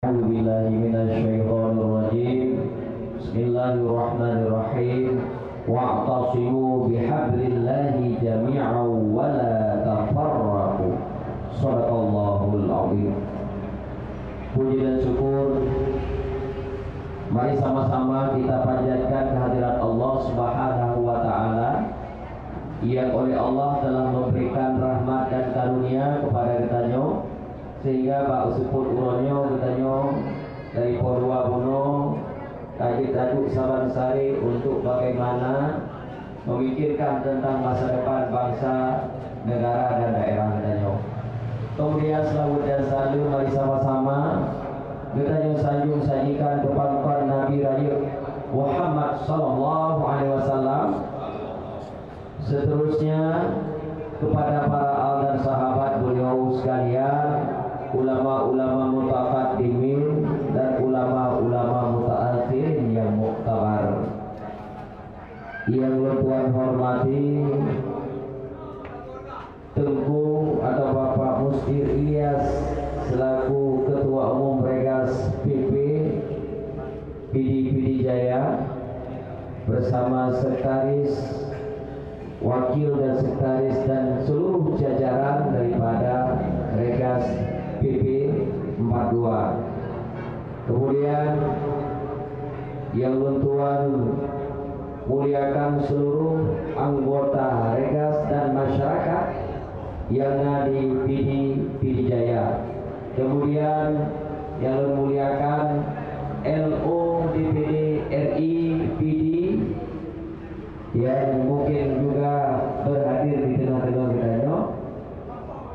A'udzubillahiminasyaitonirrajim. Bismillahirrahmanirrahim. Wa'tasimu bihablillahi jami'an wa la tafarraqu. Shadaqallahul azim. Puji dan syukur mari sama-sama kita panjatkan kehadirat Allah Subhanahu wa taala yang oleh Allah telah memberikan rahmat dan karunia kepada kita sehingga Pak Usuput Uronyo katanya dari Porwa Bono kaji taduk Sabansari untuk bagaimana memikirkan tentang masa depan bangsa, negara dan daerah katanya. Kemudian selawat dan salam mari sama-sama katanya sanjung sajikan kepada Nabi Raya Muhammad sallallahu alaihi wasallam. Seterusnya kepada para al dan sahabat beliau sekalian, ulama-ulama mutaqaddimin dan ulama-ulama mutaakhirin yang muktabar. Yang Tuhan hormati Tengku atau Bapak Mustir Ilyas selaku Ketua Umum Regas PP PD Jaya bersama sekretaris, wakil dan sekretaris dan seluruh jajaran daripada Regas PP 42. Kemudian yang Tuhan muliakan seluruh anggota Regas dan masyarakat yang ada di PD Jaya. Kemudian yang muliakan LO DPD RI PD yang mungkin juga berhadir di tengah-tengah kita.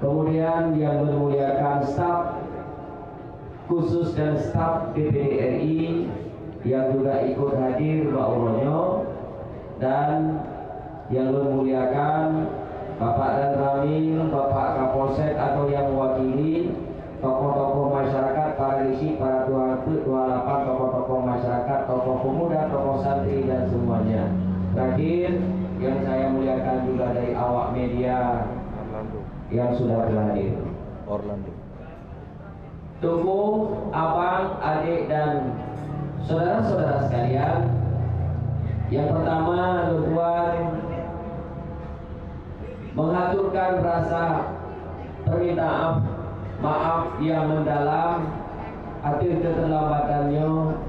Kemudian yang memuliakan staf khusus dan staf DPD RI yang juga ikut hadir Pak Uronyo, dan yang memuliakan Bapak dan Ramil, Bapak Kapolsek atau yang mewakili tokoh-tokoh masyarakat, para isi, para 28 tokoh-tokoh masyarakat, tokoh pemuda, tokoh santri dan semuanya. Terakhir yang saya muliakan juga dari awak media yang sudah berhadir. Orlando. Tuku, abang, adik dan saudara-saudara sekalian. Yang pertama, Tuhan mengaturkan rasa permintaan maaf yang mendalam atas keterlambatannya.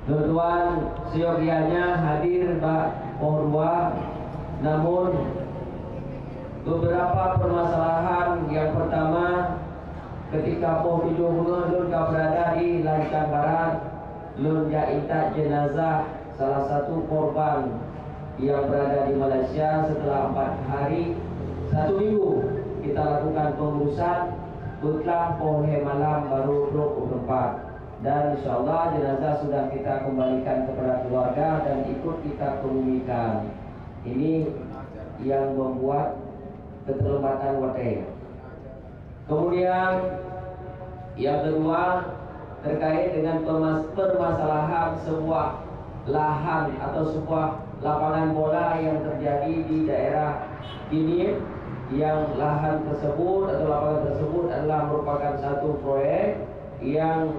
Tuan seyogianya hadir Pak Porwa, namun beberapa permasalahan. Yang pertama, ketika Poh 7 Lun berada di Lancang Barat, Lun jaita jenazah salah satu korban yang berada di Malaysia. Setelah 4 hari 1 minggu kita lakukan pengurusan, pulang Poh malam baru 24. Dan insyaallah jenazah sudah kita kembalikan kepada keluarga dan ikut kita kebumikan. Ini yang membuat keterlambatan wadah. Kemudian yang kedua terkait dengan permasalahan sebuah lahan atau sebuah lapangan bola yang terjadi di daerah ini, yang lahan tersebut atau lapangan tersebut adalah merupakan satu proyek yang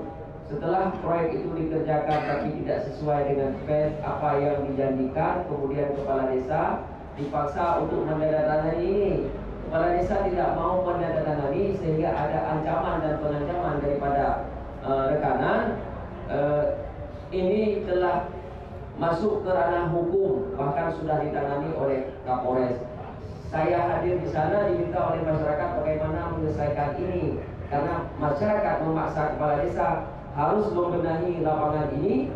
setelah proyek itu dikerjakan tapi tidak sesuai dengan spek apa yang dijanjikan, kemudian kepala desa dipaksa untuk menandatangani ini. Kepala desa tidak mau menandatangani sehingga ada ancaman dan pengancaman daripada rekanan. Ini telah masuk ke ranah hukum, bahkan sudah ditangani oleh Kapolres. Saya hadir di sana diminta oleh masyarakat bagaimana menyelesaikan ini, karena masyarakat memaksa kepala desa harus membenahi lapangan ini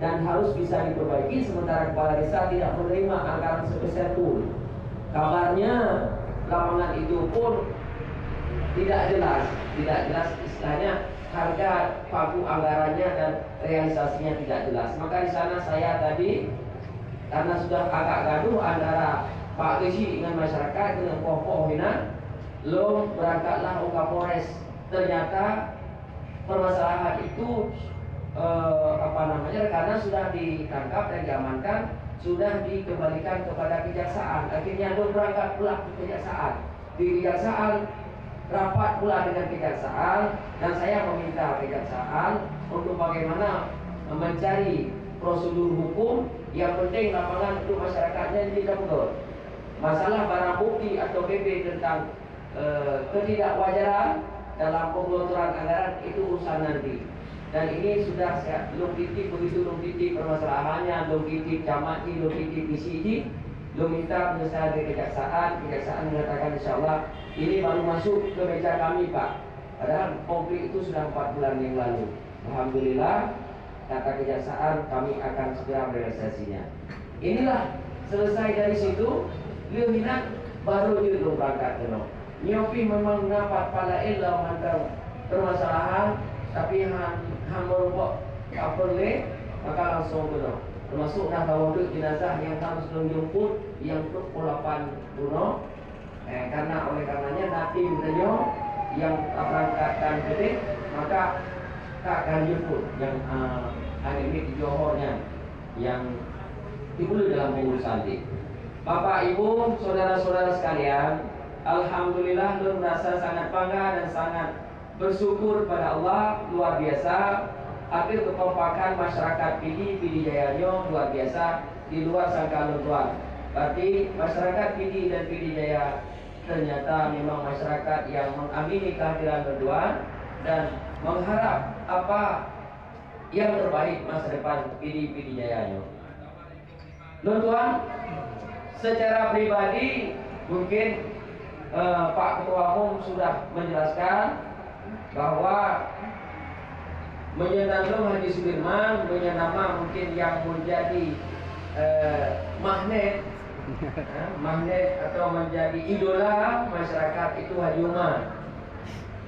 dan harus bisa diperbaiki, sementara kepala desa tidak menerima anggaran sebesar pun. Kabarnya lapangan itu pun tidak jelas istilahnya, harga pagu anggarannya dan realisasinya tidak jelas. Maka di sana saya tadi, karena sudah agak gaduh antara Pak Gesi dengan masyarakat dengan Poh lo berangkatlah ke Kapolres. Ternyata permasalahan itu karena sudah ditangkap dan diamankan, sudah dikembalikan kepada kejaksaan. Akhirnya lo berangkat pulang ke kejaksaan. Di kejaksaan rapat pula dengan kejaksaan, dan saya meminta kejaksaan untuk bagaimana mencari prosedur hukum. Yang penting lapangan untuk masyarakatnya tidak betul. Masalah barang bukti atau PP tentang ketidakwajaran dalam penggelontoran anggaran itu urusan nanti. Dan ini sudah saya belum titik begitu, belum titik permasalahannya, belum titik camati, belum titik PCD, belum minta penyelesaian dari kejaksaan. Kejaksaan mengatakan insyaAllah ini baru masuk ke meja kami Pak. Padahal konflik itu sudah 4 bulan yang lalu. Alhamdulillah, kata kejaksaan kami akan segera merealisasinya. Inilah selesai dari situ, beliau hilang baru dia belum berangkat kena. Nyopi memang dapat pada elam antara permasalahan, tapi hang merupakan tak perlu, maka langsung kena. Termasuk dah tawaduk jenazah yang harus menjemput yang untuk pulapan bunuh. Karena oleh karenanya nanti bertanya yang berangkatkan ketik, maka tak akan jemput yang hari ini di Johornya yang dibulu dalam pengurusan ini. Bapak Ibu, saudara-saudara sekalian, alhamdulillah Nur merasa sangat bangga dan sangat bersyukur pada Allah, luar biasa. Akhir kekompakan masyarakat PD Jayanya luar biasa, di luar sangkaan Tuan. Berarti masyarakat PD dan PD Jaya ternyata memang masyarakat yang mengamini kehadiran Tuan dan mengharap apa yang terbaik masa depan PD Jayanya. Tuan, secara pribadi mungkin Pak Ketua Umum sudah menjelaskan bahwa menyenandung Haji Sudirman punya nama mungkin yang menjadi magnet atau menjadi idola masyarakat itu Haji Umar.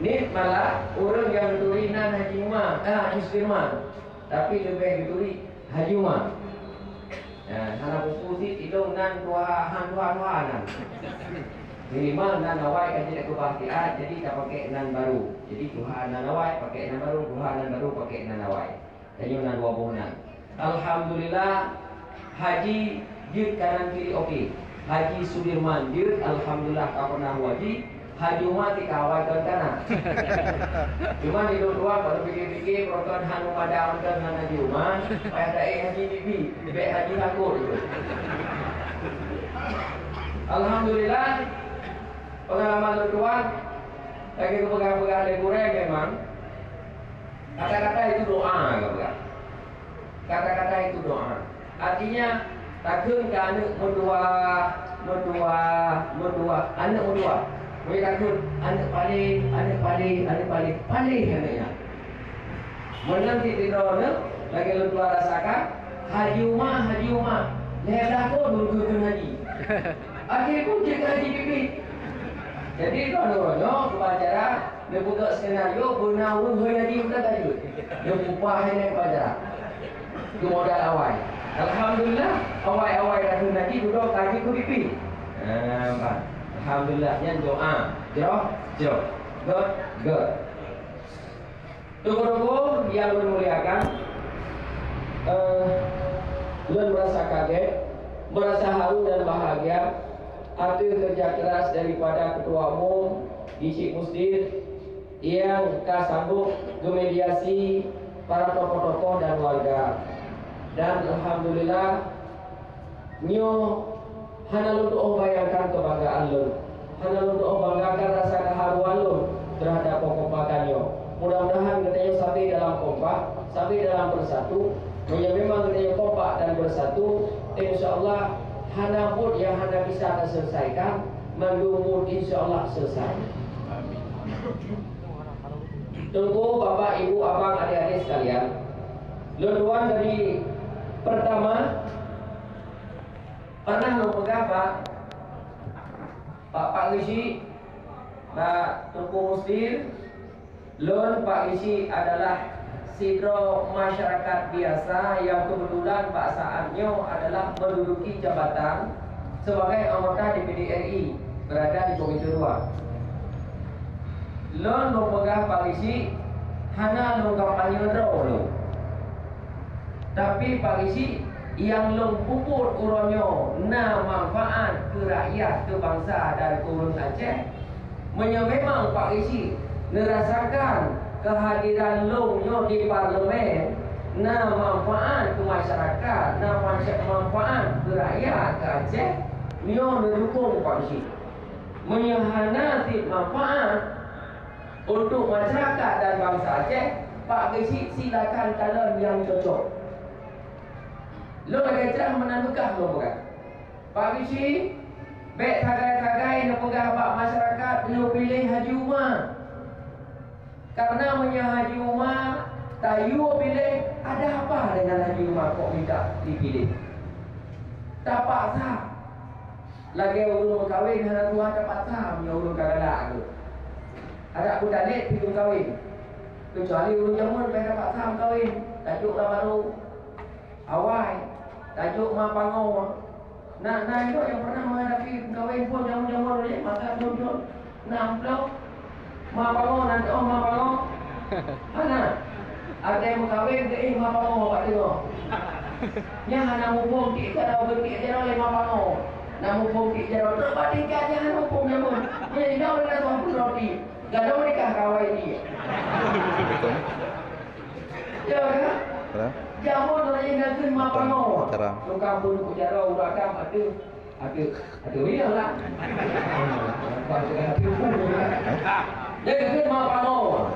Ini malah orang yang tulinan Haji Umar, Haji Sudirman, tapi lebih dituli Haji Umar. Karena buku itu nan tuhan minimal nan awai kan tidak kebahagiaan, jadi kita pakai nan baru. Jadi Tuhan nan awai pakai nan baru, Tuhan nan baru pakai nan awai. Jadi nan 20 nan. Alhamdulillah Haji jid kanan kiri okey. Haji Sudirman jid alhamdulillah tak pernah wajib. Haji Umar tika awai kanan. Cuma di dua kalau fikir-fikir proton hanu pada angkat nan Haji Umar, payah daik Haji Bibi, baik Haji takut itu. Alhamdulillah pengalaman Tuan lagi kepegang-pegang legureng memang kata-kata itu doa, kata-kata itu doa. Artinya takun ke anak merdua anak merdua. Mereka takun anak paling anaknya. Menang tidur lagi Tuan rasakan Haji Umar. Ledah pun dulu haji. Akhirnya pun jaga Haji Bibi. Jadi kalau kebacara dia buka skenario benaun Haji Umar tadi. Dia upah ini kebacara. Itu modal awal. Alhamdulillah awal dah haji duduk haji ke Bibi. Alhamdulillah yang doa. Jauh. Good. Tunggu yang memuliakan. Tuan merasa kaget, merasa haru dan bahagia. Hasil kerja keras daripada Ketua Umum Dicik Musdir yang sanggup memediasi para tokoh-tokoh dan warga. Dan alhamdulillah nyo hana untuk bayangkan kebanggaan lo, hana untuk banggakan rasa keharuan lo terhadap kekompakan nyo. Mudah-mudahan katanya sampai dalam kompak, sampai dalam bersatu. Memang katanya kompak dan bersatu, insyaAllah hana pun yang hana bisa selesaikan, mendumur insyaAllah selesai. Amin. Tunggu Bapak, Ibu, Abang, adik-adik sekalian. Tuan dari pertama pernah memegang Pak Gisi, Pak Tunggu Mustir. Pak Gisi adalah sidro masyarakat biasa yang kebetulan Pak saatnya adalah menduduki jabatan sebagai anggota DPD RI berada di Komisi 2. Memegang Pak Gisi hanya kampanye lo. Tapi Pak Gisi yang pupur uronyo na manfaat ke rakyat, ke bangsa dan ke urun Aceh Memang Pak Isi merasakan kehadiran longnya di parlemen, na manfaat ke masyarakat, na manfaat ke rakyat ke Aceh, dia mendukung Pak Isi. Menyahana manfaat untuk masyarakat dan bangsa Aceh, Pak Isi silakan calon yang cocok. Lo lagi cerah menanukah lo bukan? Pak Isi, baik tagai-tagai nak pegabat masyarakat, lo pilih Haji Umar. Karena Haji Umar, tayu pilih, ada apa dengan Haji Umar kok minta dipilih? Tak paksa. Lagi urung kahwin, hana Tuhan tak paksa punya urung kagak tu. Ada aku dalit pergi kahwin. Kecuali urung jamun, mereka paksa kahwin. Tajuk lah baru. Awal. Tajuk mah pangau. Nah itu yang pernah menghadapi kahwin pun jamun-jamun boleh maka jom-jom. Nah pulau mah pangau nanti mah pangau. Mana? Ada yang kahwin ke mah pangau Pak tengok. Nya hana hukum ti kada berti dia oleh mah pangau. Namun hukum ti dia terbandingkan hana hukum jamun. Jadi dah oleh tuan roti. Gaduh mereka kawai dia. Ya kan? Jamun orang yang nak terima pangau. Tukang pun kujara urakam ada dia lah. Dia terima pangau.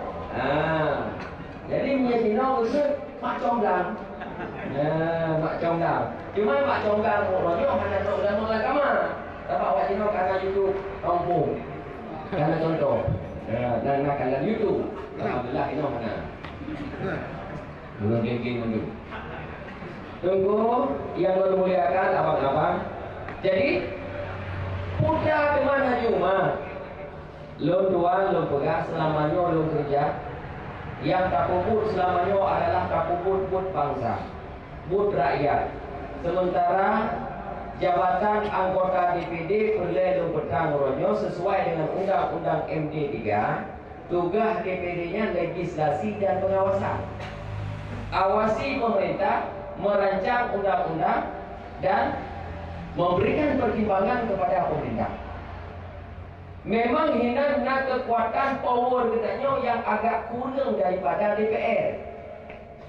Jadi punya Cina itu mak conggang. Mak conggang. Cuma mak conggang orangnya hanya nak ulama agama. Tapi awak Cina karena YouTube kampung. Karena contoh. Dan makanan YouTube. Alhamdulillah ini mana? Belum geng-geng dulu. Tunggu yang memuliakan abang-abang. Jadi putra ke mana Juma? Lom tuan, lom pegang selamanya lom kerja. Yang tak puput selamanya adalah tak puput bangsa, but rakyat. Sementara jabatan anggota DPD perlu petang ronyo sesuai dengan Undang-Undang MD 3. Tugas DPD-nya legislasi dan pengawasan. Awasi pemerintah, merancang undang-undang dan memberikan pertimbangan kepada pemerintah. Memang hina kekuatan power katanya yang agak kurang daripada DPR.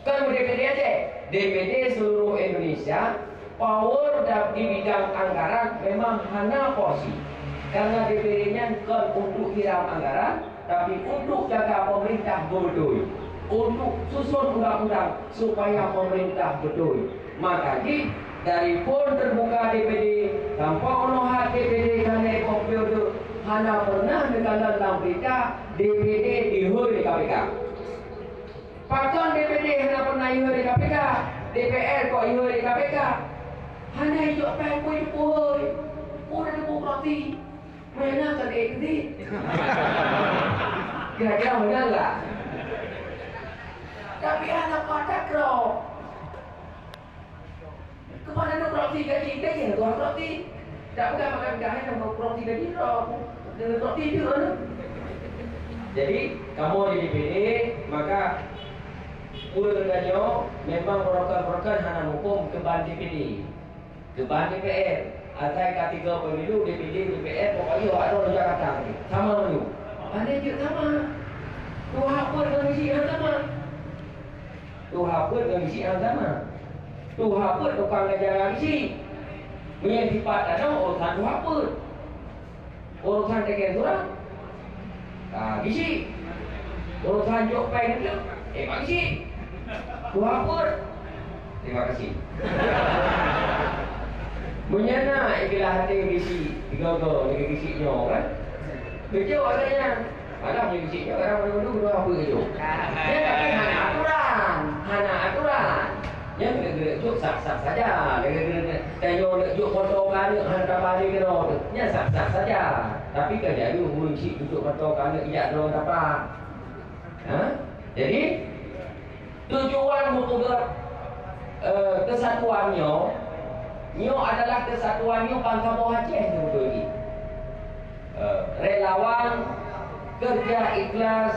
Kan DPD aja, DPD seluruh Indonesia power di bidang anggaran memang hana porsi. Karena DPD-nya bukan untuk hiram anggaran, tapi untuk jaga pemerintah betul. Untuk susun undang-undang supaya pemerintah betul. Maka dari pun terbuka DPD, tanpa onohat DPD karena periode hana pernah negara dalam berita DPD dihuri KPK. Pakon DPD hana pernah dihuri KPK, DPR kok dihuri KPK. Hana hijau pun puhoi, udah demokrasi, mana kan exit? Kira-kira benar lah. Tapi anak pada kro. Kemana demokrasi gaji kita je, demokrasi. Tak bukan makan gaji demokrasi gaji kro. Demokrasi juga tu. Jadi kamu di DPD maka urut kerjanya memang program-program hana hukum keban DPD. Keban DPR, atai ketiga pemilu DPD, DPR pokoknya ada orang Jakarta ni. Sama dulu. Ada je sama. Dua apa dengan misi yang sama. Dua apa dengan misi yang sama. Dua apa tukang ajar misi. Punya sifat ada urusan dua apa. Urusan tekan surah. Misi. Urusan jok pen itu. Misi. Dua apa. Terima kasih. Menyana ikilah hati gisi, tiga-tiga dengan gisinya kan? Betul adanya. Malah punya gisinya orang dulu dua apa itu? Dia tapi hana aturan. Yang kena juk sak-sak saja. Tayo juk foto kan hana balik ke tu. Nya sak-sak saja. Tapi kerja itu munci juk foto kan iya dong apa? Jadi tujuan mutugat kesatuannya Nyo adalah kesatuannya bangsa bawah Aceh itu betul ini. Relawan kerja ikhlas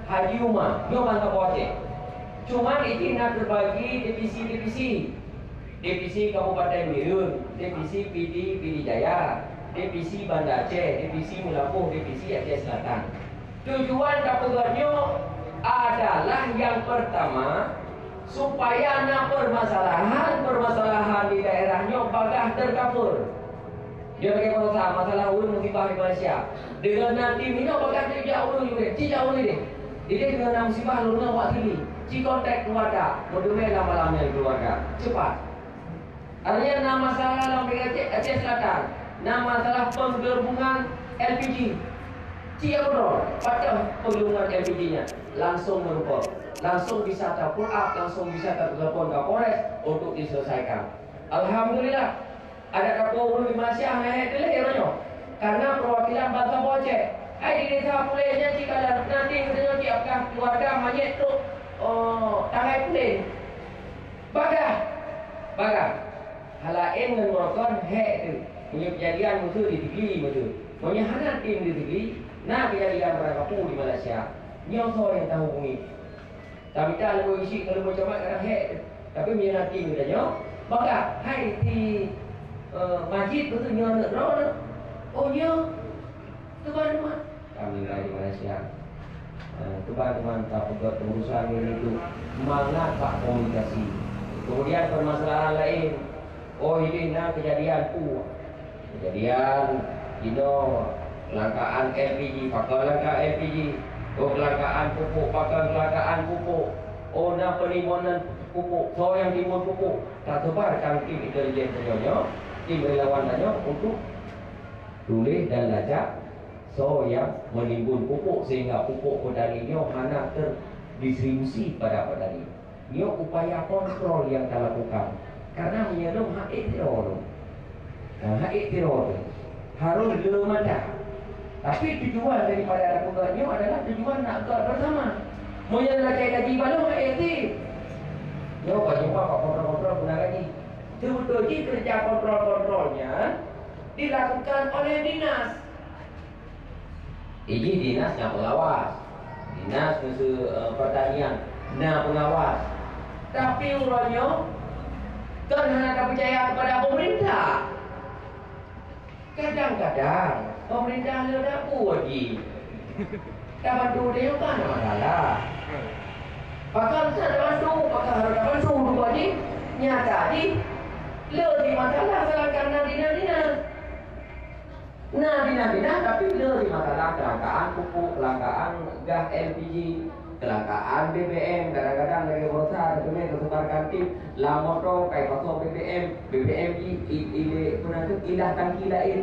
Haji Umar, nyo bangsa bawah Aceh. Cuma ini nak terbagi divisi-divisi. Divisi Kabupaten Mirun, divisi PD Jaya, divisi Banda Aceh, divisi Melabuh, divisi Aceh Selatan. Tujuan kapaganya adalah yang pertama, supaya permasalahan di daerahnya bagah tercover. Dia pakai masalah ulun musibah di Malaysia. Dengan nanti minum bagah tidak ulun juga, tidak ulun ni. Dia dengan musibah ulun buat sini. Ci kontak keluarga, berdua lama-lama keluarga. Cepat. Artinya nama masalah dalam Aceh Selatan, nama masalah penggelembungan LPG. Cia bro, pada penggelembungan LPG-nya langsung merupakan, langsung bisa terpull up, langsung bisa tertelepon ke Polres untuk diselesaikan. Alhamdulillah, ada kapolri di Malaysia naik telehirnya karena perwakilan bangsa Aceh. Di desa pulihnya jika nanti katanya siapkan keluarga mayat tu tangai pulih. Bagah. Halain dengan merupakan hek tu. Punya kejadian musuh di Tigli musuh. Punya hana tim di Tigli. Nah kejadian berakapu di Malaysia. Nyosor yang tahu bumi. Tapi tak lebih isi kalau macam mana hek. Tapi punya nanti katanya. Bagah. Hai di masjid betul nyonak roh. Oh ya. Teman-teman. Kami di Malaysia. Teman-teman tak buat pengurusan ini itu semangat Pak komunikasi. Kemudian permasalahan lain. Oh ini kejadian kelangkaan LPG, pakai langkah LPG. Oh kelangkaan pupuk, pakai kelangkaan pupuk. Oh penimbunan pupuk, so yang timbun pupuk tak sebarkan tim intelijen saja, tim relawan saja untuk tulis dan lacak so yang menimbun pupuk sehingga pupuk petaninya hanya terdistribusi pada petani. Ini upaya kontrol yang kita lakukan karena menyelum hak teror. Hak teror harus dilemahkan. Tapi tujuan daripada lakukannya adalah tujuan nak gerak bersama. Moyang nak cari gaji balong hak aktif. Yo jumpa Pak kontrol benar lagi. Betul kerja kontrolnya dilakukan oleh dinas. Ini dinas yang pengawas, dinas pertanian, pengawas. Tapi urutnya kan hanya percaya kepada pemerintah. Kadang-kadang pemerintah ada lagi. Tak bantu dia kan masalah. Pakar tak bantu, pakar harus bantu dua ni. Nyata ni lebih masalah selangkana dinas. Dinas tapi lebih masalah kelangkaan pupuk, kelangkaan gas LPG, kelangkaan BBM. Kadang-kadang dari besar cuma tersebarkan tim lama tu kayak pasal BBM ilah tangki lain.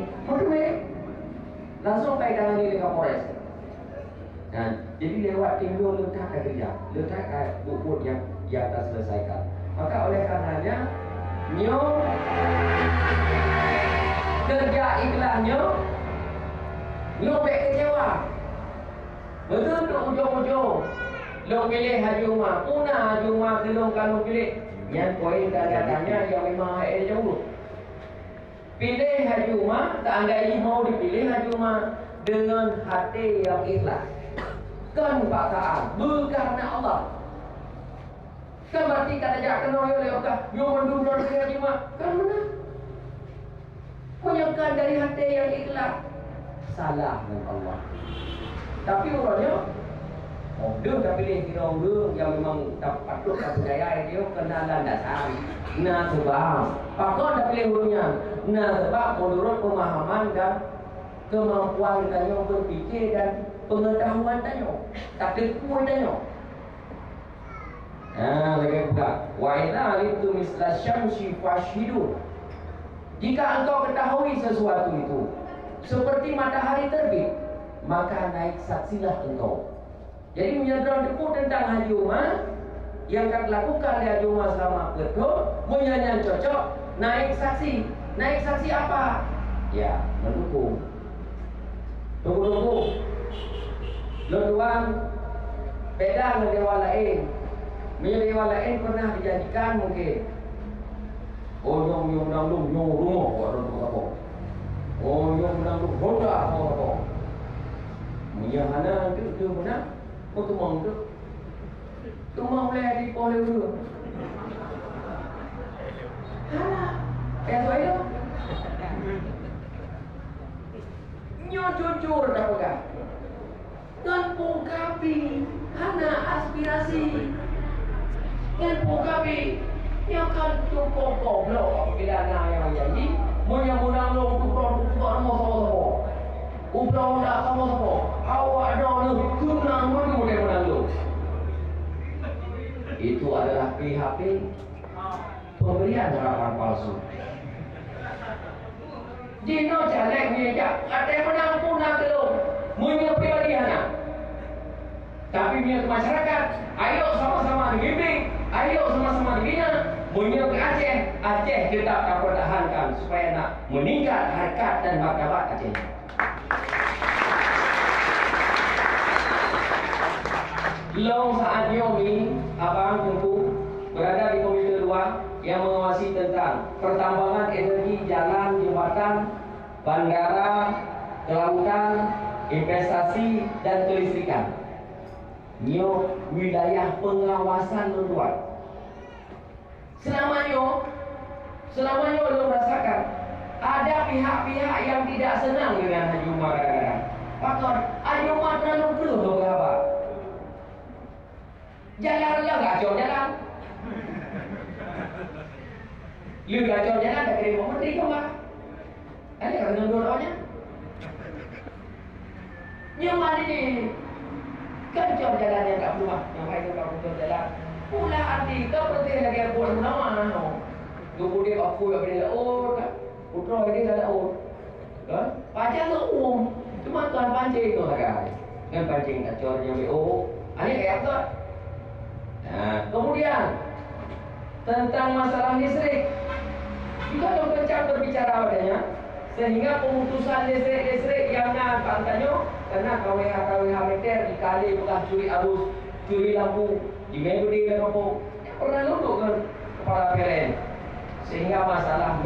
Langsung kayak dengan ini dengan Polres. Jadi lewat tim dua letak kerja, letak bukut yang tak selesaikan. Maka oleh karenanya kerja ikhlasnya baik kecewa. Betul tu ujung-ujung lo pilih Haji Umar, punah Haji Umar kelong kalau pilih yang poin datanya yang memang jauh. Pilih Haji Umar, tak andai mau dipilih Haji Umar dengan hati yang ikhlas. Kan paksaan berkarena Allah. Kan berarti tak ada kena oleh Allah. Yo menduduk dengan Haji Umar, kan benar. Punyakan dari hati yang ikhlas. Salah dengan Allah. Tapi orangnya dia dah pilih kira orang yang memang tak patut tak percaya dia kenalan dasar. Sebab pakar dah pilih orangnya. Sebab menurut pemahaman dan kemampuan tanya berfikir dan pengetahuan tanya. Tak kekuatan tanya. Lagi pula wa idza alimtu misla syamsi fashhidu. Jika engkau ketahui sesuatu itu seperti matahari terbit, maka naik saksilah engkau. Jadi menyadar depu tentang Haji Umar yang akan lakukan di Haji Umar selama betul, menyanyian cocok, naik saksi. Naik saksi apa? Ya, mendukung. Tunggu. Laluan beda dengan dewa lain. Dewa lain pernah dijanjikan mungkin. Nyong rumah apa? Nyong Honda apa? Menyahana tu mana? Tumang tu. Tumang boleh di poleh dulu. Halah. Kayak tu. Nyo jujur dah pegang. Dan pungkapi hana aspirasi. Dan pungkapi yang kan cukup goblok apabila nak yang menjanji mudah-mudahan lo tukar mau sama-sama. Ubah nak sama-sama. Awak ada lo kunang mudah-mudahan lo. Itu adalah PHP, pemberian harapan palsu. Jino jalek ni ya, ada menang pun nak belum, menyepi lagi anak. Tapi punya masyarakat, ayo sama-sama dibimbing, ayo sama-sama dibina, menyepi Aceh tetap pertahankan supaya nak meningkat harkat dan martabat Aceh. Long saat ini, abang Tengku berada di Komisi 2 yang mengawasi tentang pertambangan energi, jalan, jembatan, bandara, kelautan, investasi dan kelistrikan. Nyo wilayah pengawasan luar. Selama nyo lo rasakan ada pihak-pihak yang tidak senang dengan Haji Umar kadang-kadang. Pakar, Haji Umar terlalu peluh lo berapa? Jalan lah gacor jalan. Lu gacor jalan tak kira menteri kau mah. Ada kan dengan dua-duanya? Yang mana ni? Gacor jalan yang tak perlu yang baik tu kau gacor jalan. Pula arti kau berarti lagi buat nama no. Kemudian aku yang beri kan. Putra ini ada kan? Pajak tu cuma tuan pancing tu agak. Kan pancing gacor yang beri Ini kayak apa? Nah, kemudian tentang masalah listrik juga yang kencang berbicara padanya sehingga pemutusan listrik yang nak pantanyo karena KWH meter dikali bekas curi arus, curi lampu, jika beri lampu pernah lunduk ke kepala PLN sehingga masalah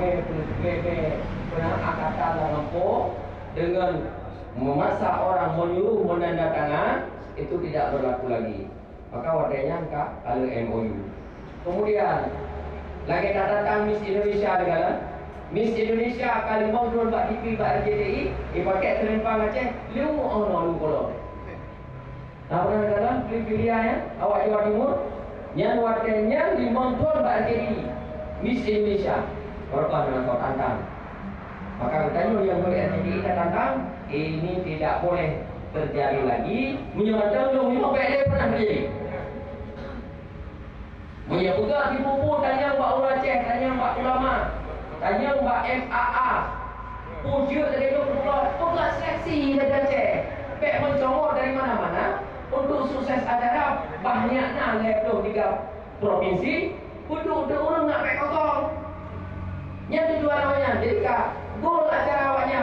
pengangkatan lampu dengan memaksa orang menyuruh menandatangan itu tidak berlaku lagi. Maka wadahnya ada MOU. Kemudian lagi datang Miss Indonesia dengan Miss Indonesia kali mau turun bak TV bak RJTI pakai terempang Aceh lu lu kolor. Nah pernah dalam pilihan ya awak Jawa Timur yang wadahnya 5 turun bak RJTI Miss Indonesia korban dengan kau tantang. Maka katanya yang boleh RJTI tantang ini tidak boleh terjadi lagi menyebabkan lu baik pernah terjadi. Punya juga dipupu tanya Mbak Ura Aceh, tanya Mbak Ulama, tanya Mbak MAA. Pujuk dari itu petugas seleksi dari Aceh. Pek mencomot dari mana-mana untuk sukses acara banyaknya level 3 provinsi. Untuk orang nak pek kosong. Yang tujuan awalnya, jadi kak gol acara awalnya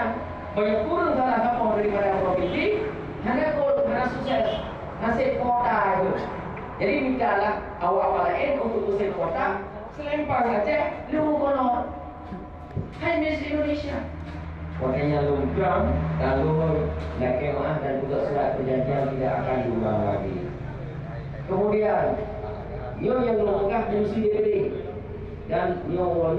banyak kurang salah satu daripada provinsi. Hanya gol karena sukses nasib kota itu. Jadi mintalah awak lain untuk usai kota selempang saja lu kolor. Hai Miss Indonesia. Makanya lu gram dan lu nakemah dan juga surat perjanjian tidak akan diulang lagi. Kemudian nyo yang melangkah fungsi DPD dan nyo